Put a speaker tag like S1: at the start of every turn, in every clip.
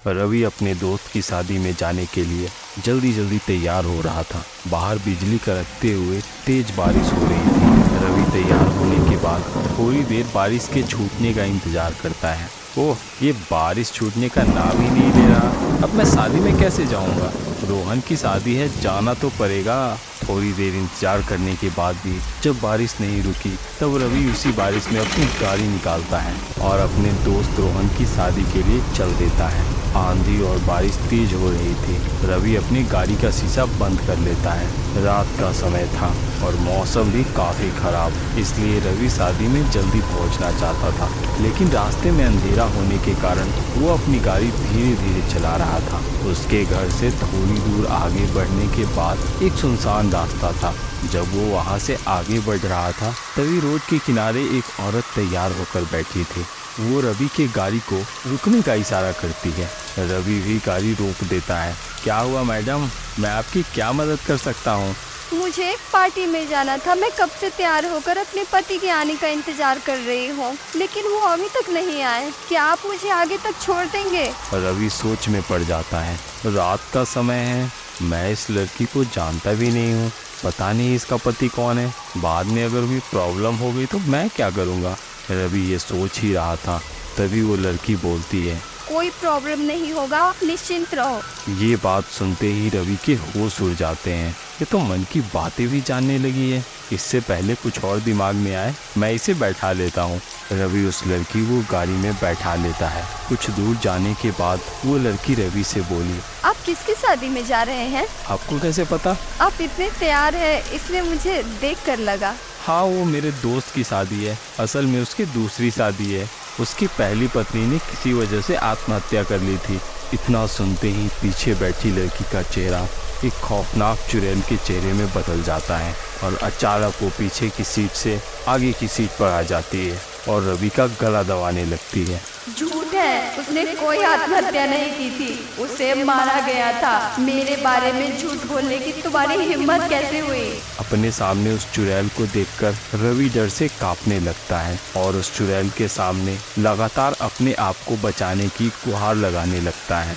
S1: रवि अपने दोस्त की शादी में जाने के लिए जल्दी जल्दी तैयार हो रहा था। बाहर बिजली कड़कते हुए तेज बारिश हो रही थी। रवि तैयार होने के बाद थोड़ी देर बारिश के छूटने का इंतजार करता है। ओह, ये बारिश छूटने का नाम ही नहीं ले रहा। अब मैं शादी में कैसे जाऊंगा? रोहन की शादी है, जाना तो पड़ेगा। थोड़ी देर इंतजार करने के बाद भी जब बारिश नहीं रुकी तब रवि उसी बारिश में अपनी गाड़ी निकालता है और अपने दोस्त रोहन की शादी के लिए चल देता है। आंधी और बारिश तेज हो रही थी। रवि अपनी गाड़ी का शीशा बंद कर लेता है। रात का समय था और मौसम भी काफी खराब, इसलिए रवि शादी में जल्दी पहुंचना चाहता था, लेकिन रास्ते में अंधेरा होने के कारण वो अपनी गाड़ी धीरे धीरे चला रहा था। उसके घर से थोड़ी दूर आगे बढ़ने के बाद एक सुनसान रास्ता था। जब वो वहाँ से आगे बढ़ रहा था तभी रोड के किनारे एक औरत तैयार होकर बैठी थी। वो रवि के गाड़ी को रुकने का इशारा करती है। रवि भी गाड़ी रोक देता है। क्या हुआ मैडम, मैं आपकी क्या मदद कर सकता हूँ?
S2: मुझे एक पार्टी में जाना था। मैं कब से तैयार होकर अपने पति के आने का इंतजार कर रही हूँ, लेकिन वो अभी तक नहीं आए। क्या आप मुझे आगे तक छोड़ देंगे?
S1: रवि सोच में पड़ जाता है। रात का समय है, मैं इस लड़की को जानता भी नहीं हूँ। पता नहीं इसका पति कौन है। बाद में अगर कोई प्रॉब्लम हो गई तो मैं क्या करूँगा? रवि ये सोच ही रहा था, तभी वो लड़की बोलती है,
S2: कोई प्रॉब्लम नहीं होगा, आप निश्चिंत रहो।
S1: ये बात सुनते ही रवि के होश उड़ जाते हैं। ये तो मन की बातें भी जानने लगी है। इससे पहले कुछ और दिमाग में आए, मैं इसे बैठा लेता हूँ। रवि उस लड़की को गाड़ी में बैठा लेता है। कुछ दूर जाने के बाद वो लड़की रवि से बोली,
S2: आप किसकी शादी में जा रहे हैं?
S1: आपको कैसे पता?
S2: आप इतने तैयार हैं, इसलिए मुझे देखकर लगा।
S1: हाँ, वो मेरे दोस्त की शादी है। असल में उसकी दूसरी शादी है। उसकी पहली पत्नी ने किसी वजह से आत्महत्या कर ली थी। इतना सुनते ही पीछे बैठी लड़की का चेहरा एक खौफनाक चुड़ैल के चेहरे में बदल जाता है और अचानक वो पीछे की सीट से आगे की सीट पर आ जाती है और रवि का गला दबाने लगती है।
S2: झूठ है, उसने कोई आत्महत्या नहीं की थी, उसे मारा गया था। मेरे बारे में झूठ बोलने की तुम्हारी हिम्मत कैसे हुई?
S1: अपने सामने उस चुड़ैल को देखकर रवि डर से कांपने लगता है और उस चुड़ैल के सामने लगातार अपने आप को बचाने की गुहार लगाने लगता है।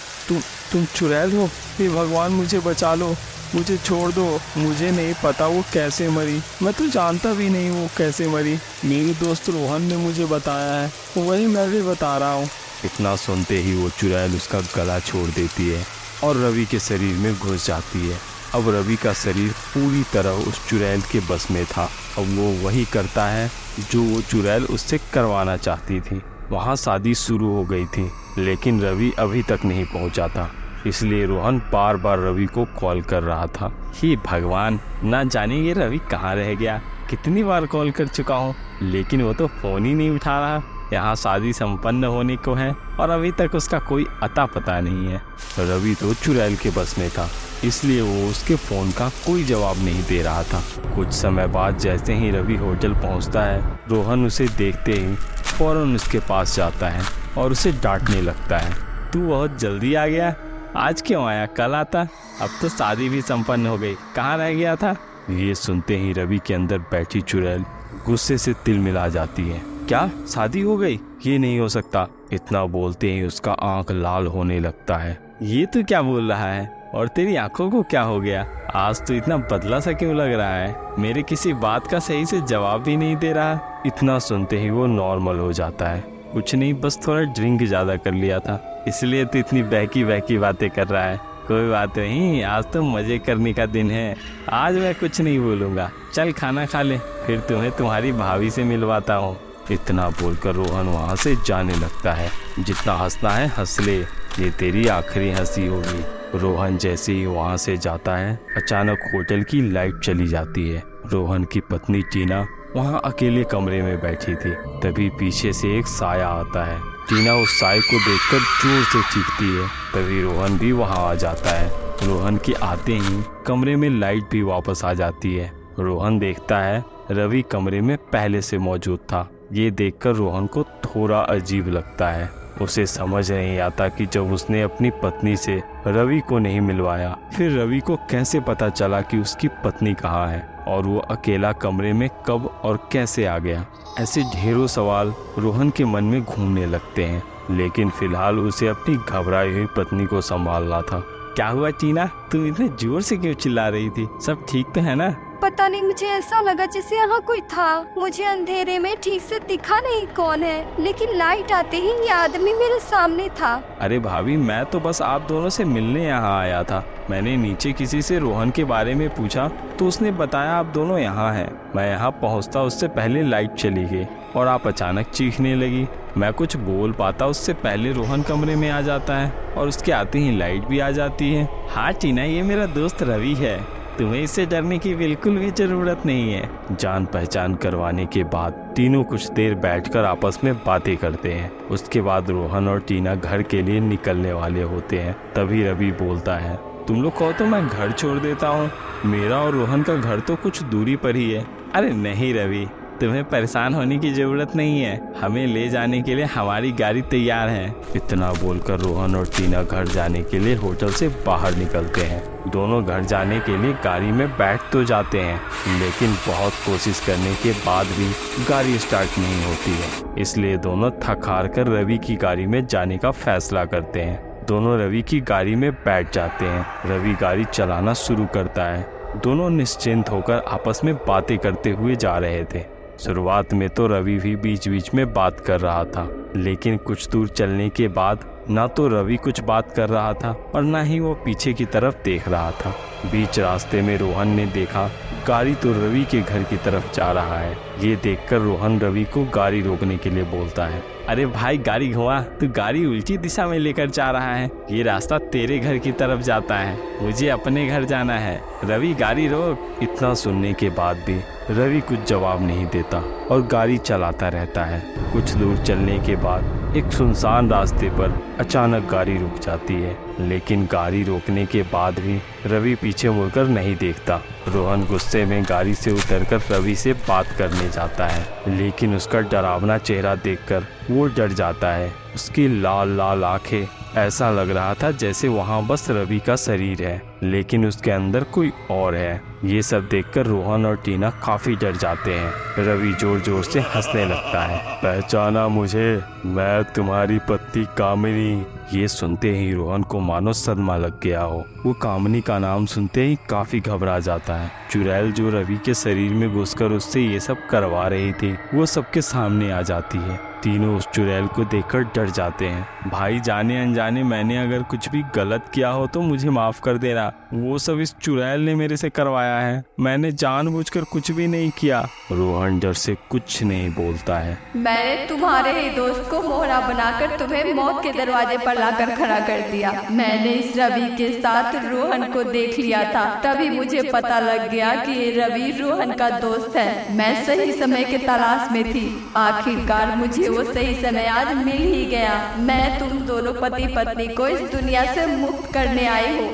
S1: तुम चुड़ैल हो? हे भगवान, मुझे बचा लो, मुझे छोड़ दो। मुझे नहीं पता वो कैसे मरी, मैं तो जानता भी नहीं वो कैसे मरी। मेरे दोस्त रोहन ने मुझे बताया है, वही मैं भी बता रहा हूँ। इतना सुनते ही वो चुड़ैल उसका गला छोड़ देती है और रवि के शरीर में घुस जाती है। अब रवि का शरीर पूरी तरह उस चुड़ैल के बस में था। अब वो वही करता है जो वो चुड़ैल उससे करवाना चाहती थी। वहाँ शादी शुरू हो गई थी, लेकिन रवि अभी तक नहीं पहुँचा था, इसलिए रोहन बार बार रवि को कॉल कर रहा था। हे भगवान, ना जाने ये रवि कहाँ रह गया। कितनी बार कॉल कर चुका हूँ, लेकिन वो तो फ़ोन ही नहीं उठा रहा। यहाँ शादी संपन्न होने को है और अभी तक उसका कोई अता पता नहीं है। रवि तो चुड़ैल के बस में था, इसलिए वो उसके फ़ोन का कोई जवाब नहीं दे रहा था। कुछ समय बाद जैसे ही रवि होटल पहुँचता है, रोहन उसे देखते ही फ़ौरन उसके पास जाता है और उसे डांटने लगता है। तू बहुत जल्दी आ गया, आज क्यों आया? कल आता। अब तो शादी भी संपन्न हो गई, कहाँ रह गया था? ये सुनते ही रवि के अंदर बैठी चुड़ैल गुस्से से तिलमिला जाती है। क्या शादी हो गई? ये नहीं हो सकता। इतना बोलते ही उसका आंख लाल होने लगता है। ये तो क्या बोल रहा है? और तेरी आंखों को क्या हो गया? आज तो इतना बदला सा क्यों लग रहा है? मेरे किसी बात का सही से जवाब भी नहीं दे रहा। इतना सुनते ही वो नॉर्मल हो जाता है। कुछ नहीं, बस थोड़ा ड्रिंक ज़्यादा कर लिया था, इसलिए तो इतनी बहकी बहकी बातें कर रहा है। कोई बात नहीं, आज तो मज़े करने का दिन है। आज मैं कुछ नहीं बोलूँगा। चल खाना खा ले, फिर तुम्हें तुम्हारी भाभी से मिलवाता हूँ। इतना बोलकर रोहन वहाँ से जाने लगता है। जितना हंसना है हंस ले, ये तेरी आखिरी हंसी होगी। रोहन जैसे ही वहाँ से जाता है, अचानक होटल की लाइट चली जाती है। रोहन की पत्नी टीना वहाँ अकेले कमरे में बैठी थी। तभी पीछे से एक साया आता है। टीना उस साय को देखकर जोर से चीखती है। तभी रोहन भी वहाँ आ जाता है। रोहन के आते ही कमरे में लाइट भी वापस आ जाती है। रोहन देखता है रवि कमरे में पहले से मौजूद था। ये देखकर रोहन को थोड़ा अजीब लगता है। उसे समझ नहीं आता कि जब उसने अपनी पत्नी से रवि को नहीं मिलवाया, फिर रवि को कैसे पता चला कि उसकी पत्नी कहाँ है और वो अकेला कमरे में कब और कैसे आ गया। ऐसे ढेरों सवाल रोहन के मन में घूमने लगते हैं। लेकिन फिलहाल उसे अपनी घबराई हुई पत्नी को संभालना था। क्या हुआ टीना, तुम इतने जोर से क्यों चिल्ला रही थी? सब ठीक तो है ना?
S2: पता नहीं, मुझे ऐसा लगा जैसे यहाँ कोई था। मुझे अंधेरे में ठीक से दिखा नहीं कौन है, लेकिन लाइट आते ही ये आदमी मेरे सामने था।
S1: अरे भाभी, मैं तो बस आप दोनों से मिलने यहाँ आया था। मैंने नीचे किसी से रोहन के बारे में पूछा तो उसने बताया आप दोनों यहाँ हैं। मैं यहाँ पहुँचता उससे पहले लाइट चली गई और आप अचानक चीखने लगी। मैं कुछ बोल पाता उससे पहले रोहन कमरे में आ जाता है और उसके आते ही लाइट भी आ जाती है। हाँ टीना, ये मेरा दोस्त रवि है, तुम्हें इससे डरने की बिल्कुल भी जरूरत नहीं है। जान पहचान करवाने के बाद तीनों कुछ देर बैठकर आपस में बातें करते हैं। उसके बाद रोहन और टीना घर के लिए निकलने वाले होते हैं। तभी रवि बोलता है, तुम लोग कहो तो मैं घर छोड़ देता हूँ, मेरा और रोहन का घर तो कुछ दूरी पर ही है। अरे नहीं रवि, तुम्हें परेशान होने की जरूरत नहीं है, हमें ले जाने के लिए हमारी गाड़ी तैयार है। इतना बोलकर रोहन और टीना घर जाने के लिए होटल से बाहर निकलते हैं। दोनों घर जाने के लिए गाड़ी में बैठ तो जाते हैं, लेकिन बहुत कोशिश करने के बाद भी गाड़ी स्टार्ट नहीं होती है। इसलिए दोनों थक हार कर रवि की गाड़ी में जाने का फैसला करते हैं। दोनों रवि की गाड़ी में बैठ जाते हैं। रवि गाड़ी चलाना शुरू करता है। दोनों निश्चिंत होकर आपस में बातें करते हुए जा रहे थे। शुरुआत में तो रवि भी बीच बीच में बात कर रहा था, लेकिन कुछ दूर चलने के बाद ना तो रवि कुछ बात कर रहा था और ना ही वो पीछे की तरफ देख रहा था। बीच रास्ते में रोहन ने देखा गाड़ी तो रवि के घर की तरफ जा रहा है। ये देखकर रोहन रवि को गाड़ी रोकने के लिए बोलता है, अरे भाई गाड़ी घुमा, तू गाड़ी उल्टी दिशा में लेकर जा रहा है, ये रास्ता तेरे घर की तरफ जाता है, मुझे अपने घर जाना है, रवि गाड़ी रोक। इतना सुनने के बाद भी रवि कुछ जवाब नहीं देता और गाड़ी चलाता रहता है। कुछ दूर चलने के बाद एक सुनसान रास्ते पर अचानक गाड़ी रुक जाती है, लेकिन गाड़ी रोकने के बाद भी रवि पीछे मुड़कर नहीं देखता। रोहन गुस्से में गाड़ी से उतरकर रवि से बात करने जाता है, लेकिन उसका डरावना चेहरा देखकर वो डर जाता है। उसकी लाल लाल आंखें, ऐसा लग रहा था जैसे वहाँ बस रवि का शरीर है, लेकिन उसके अंदर कोई और है। ये सब देखकर रोहन और टीना काफी डर जाते हैं। रवि जोर जोर से हंसने लगता है, पहचाना मुझे, मैं तुम्हारी पत्नी कामिनी। ये सुनते ही रोहन को मानो सदमा लग गया हो। वो कामिनी का नाम सुनते ही काफी घबरा जाता है। चुड़ैल जो रवि के शरीर में घुसकर उससे ये सब करवा रही थी, वो सबके सामने आ जाती है। तीनों उस चुड़ैल को देखकर डर जाते हैं। भाई जाने अनजाने मैंने अगर कुछ भी गलत किया हो तो मुझे माफ कर देना, वो सब इस चुड़ैल ने मेरे से करवाया है, मैंने जानबूझकर कुछ भी नहीं किया। रोहन डर से कुछ नहीं बोलता है।
S2: मैंने तुम्हारे ही दोस्त को मोहरा बनाकर तुम्हें मौत के दरवाजे पर लाकर खड़ा कर दिया। मैंने इस रवि के साथ रोहन को देख लिया था, तभी मुझे पता लग गया कि ये रवि रोहन का दोस्त है। मैं सही समय के तलाश में थी, आखिरकार मुझे वो सही समय आज मिल ही गया। मैं तुम दोनों पति पत्नी को इस दुनिया से मुक्त करने आई हूँ।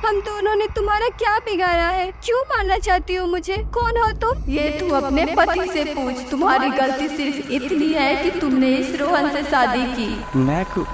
S2: हम दोनों ने तुम्हारा क्या बिगाड़ा है? क्यों मारना चाहती हो मुझे? कौन हो तुम? ये तू अपने पति से पूछ। तुम्हारी गलती सिर्फ इतनी है कि तुमने इस रोहन से शादी की।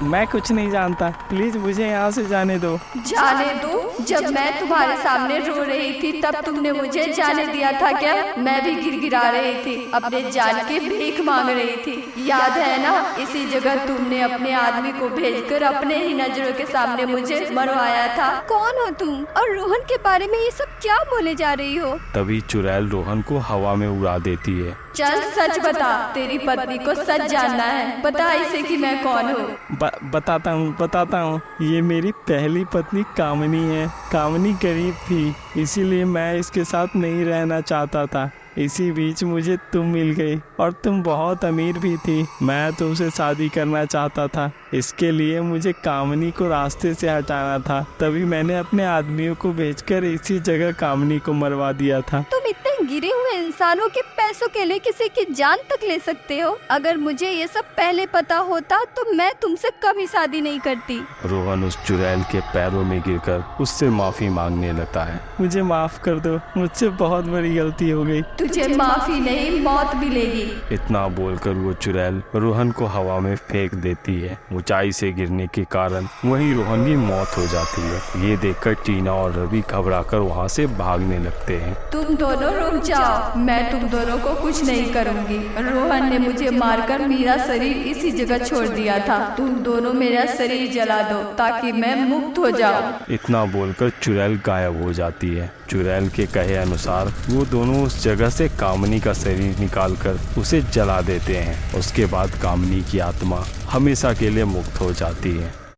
S1: मैं कुछ नहीं जानता, प्लीज मुझे यहाँ से जाने दो।
S2: जाने दो? जब मैं तुम्हारे सामने रो रही थी तब तुमने मुझे जाने दिया था क्या? मैं भी गिड़गिड़ा रही थी, अपने जान के भीख मांग रही थी, याद है ना? इसी जगह तुमने अपने आदमी को भेजकर अपने ही नजरों के सामने मुझे मरवाया था। कौन हो तुम और रोहन के बारे में ये सब क्या बोले जा रही हो?
S1: तभी चुड़ैल रोहन को हवा में उड़ा देती है।
S2: चल सच बता, तेरी पत्नी को सच जानना है, बता इसे कि मैं कौन हूँ।
S1: बताता हूँ। ये मेरी पहली पत्नी कामिनी है। कामिनी गरीब थी, इसीलिए मैं इसके साथ नहीं रहना चाहता था। इसी बीच मुझे तुम मिल गई और तुम बहुत अमीर भी थी। मैं तुमसे शादी करना चाहता था, इसके लिए मुझे कामिनी को रास्ते से हटाना था। तभी मैंने अपने आदमियों को भेजकर इसी जगह कामिनी को मरवा दिया था।
S2: तुम इतने गिरे हुए इंसानों के पैसों के लिए किसी की जान तक ले सकते हो? अगर मुझे ये सब पहले पता होता तो मैं तुमसे कभी शादी नहीं करती।
S1: रोहन उस चुड़ैल के पैरों में गिरकर उससे माफी मांगने लगता है। मुझे माफ कर दो, मुझसे बहुत बड़ी गलती हो गई।
S2: तुझे माफी नहीं, मौत मिलेगी।
S1: इतना बोलकर वो चुड़ैल रोहन को हवा में फेंक देती है। ऊंचाई से गिरने के कारण वहीं रोहन की मौत हो जाती है। ये देखकर टीना और रवि घबराकर वहाँ से भागने लगते हैं।
S2: तुम दोनों रुक जाओ, मैं तुम दोनों को कुछ नहीं करूँगी। रोहन ने मुझे मारकर मेरा शरीर इसी जगह छोड़ दिया था। तुम दोनों मेरा शरीर जला दो ताकि मैं मुक्त हो जाऊं।
S1: इतना बोलकर चुड़ैल गायब हो जाती है। चुड़ैल के कहे अनुसार वो दोनों उस जगह से कामनी का शरीर निकालकर उसे जला देते हैं। उसके बाद कामनी की आत्मा हमेशा के लिए मुक्त हो जाती है।